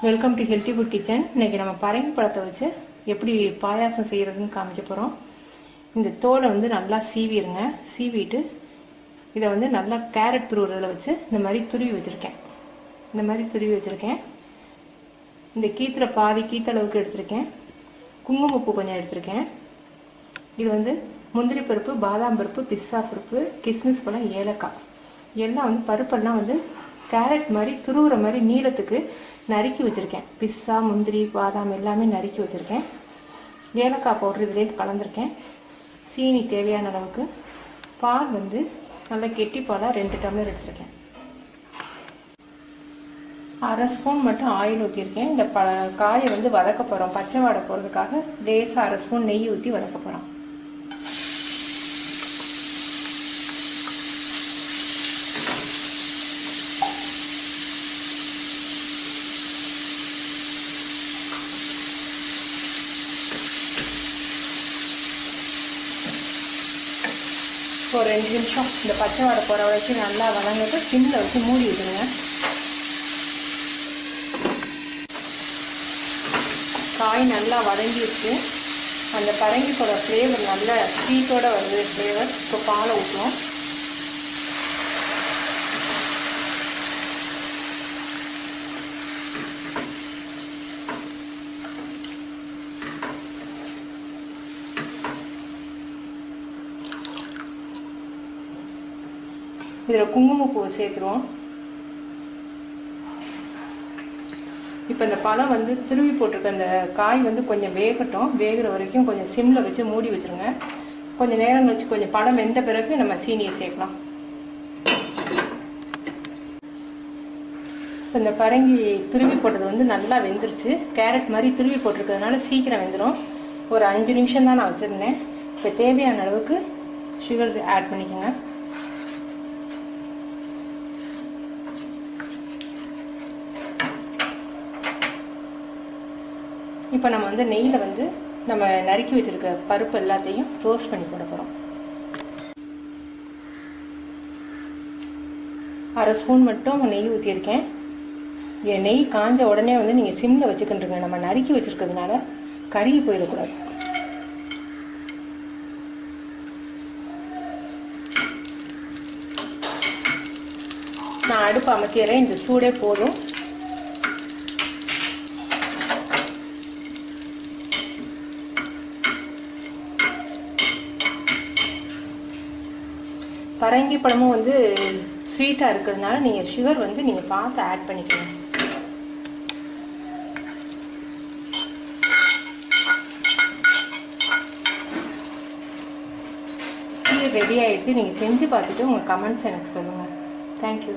Welcome to healthy food kitchen. இன்றைக்கி நம்ம பரங்கி பழத்தை வச்சு எப்படி பாயாசம் செய்கிறதுன்னு காமிக்க போகிறோம். இந்த தோலை வந்து நல்லா சீவிடுங்க. சீவிட்டு இதை வந்து நல்லா கேரட் துருவுறதில் வச்சு இந்த மாதிரி துருவி வச்சுருக்கேன். இந்த கீத்துல பாதி கீத்தளவுக்கு எடுத்திருக்கேன். குங்குமப்பூ கொஞ்சம் எடுத்திருக்கேன். இது வந்து முந்திரி பருப்பு, பாதாம் பருப்பு, பிஸ்தா பருப்பு, கிஸ்மிஸ் பழம், ஏலக்காய் எல்லாம் வந்து பருப்பெல்லாம் வந்து கேரட் மாதிரி துருவுற மாதிரி நீளத்துக்கு நறுக்கி வச்சுருக்கேன். பிஸ்ஸா, முந்திரி, பாதாம் எல்லாமே நறுக்கி வச்சுருக்கேன். ஏலக்காய் பவுடர் இதிலே கலந்துருக்கேன். சீனி தேவையான அளவுக்கு. பால் வந்து நல்லா கெட்டி பாலாக 2 டம்ளர் எடுத்துருக்கேன். அரை ஸ்பூன் மட்டும் ஆயில் ஊற்றிருக்கேன். இந்த காயை வந்து வதக்க போகிறோம். பச்சை வாடை போகிறதுக்காக லேசாக அரை ஸ்பூன் நெய் ஊற்றி வதக்க போகிறோம். ஒரு 2 நிமிஷம் இந்த பச்சை வாடை போகிற வரைக்கும் நல்லா வதங்கிட்டு சிம்மில் வச்சு மூடி விட்டுருங்க. காய் நல்லா வதங்கிடுச்சு. அந்த பரங்கிப்போட ஃப்ளேவர் நல்ல ஸ்வீட்டோடு வருது ஃப்ளேவர். இப்போ பாலை ஊற்றுவோம். இதில் குங்குமப்பூவை சேர்த்துருவோம். இப்போ இந்த பழம் வந்து திருவி போட்டிருக்க அந்த காய் வந்து கொஞ்சம் வேகட்டும். வேகிற வரைக்கும் கொஞ்சம் சிம்மில் வச்சு மூடி வச்சுருங்க. கொஞ்சம் நேரம் கழிச்சு கொஞ்சம் பழம் வெந்த பிறகு நம்ம சீனியை சேர்க்கலாம். இந்த பரங்கி துருவி போட்டது வந்து நல்லா வெந்துருச்சு. கேரட் மாதிரி துருவி போட்டிருக்கிறதுனால சீக்கிரம் வெந்துடும். ஒரு 5 நிமிஷம் தான் நான் வச்சுருந்தேன். இப்போ தேவையான அளவுக்கு சுகர் ஆட் பண்ணிக்கோங்க. இப்போ நம்ம வந்து நெய்யில் வந்து நம்ம நறுக்கி வச்சுருக்க பருப்பு எல்லாத்தையும் ரோஸ்ட் பண்ணி போட போகிறோம். அரை ஸ்பூன் மட்டும் நெய் ஊற்றியிருக்கேன். நெய் காஞ்ச உடனே வந்து நீங்கள் சிம்மில் வச்சுக்கிட்டுருங்க. நம்ம நறுக்கி வச்சுருக்கிறதுனால கருகி போயிடக்கூடாது. நான் அடுப்பு அமைச்சிடுறேன். இந்த சூடே போதும். பரங்கி பழமும் வந்து ஸ்வீட்டாக இருக்கிறதுனால நீங்கள் சுகர் வந்து நீங்கள் பார்த்து ஆட் பண்ணிக்கணும். டீ ரெடி ஆகிடுச்சு. நீங்கள் செஞ்சு பார்த்துட்டு உங்கள் கமெண்ட்ஸ் எனக்கு சொல்லுங்கள். தேங்க்யூ.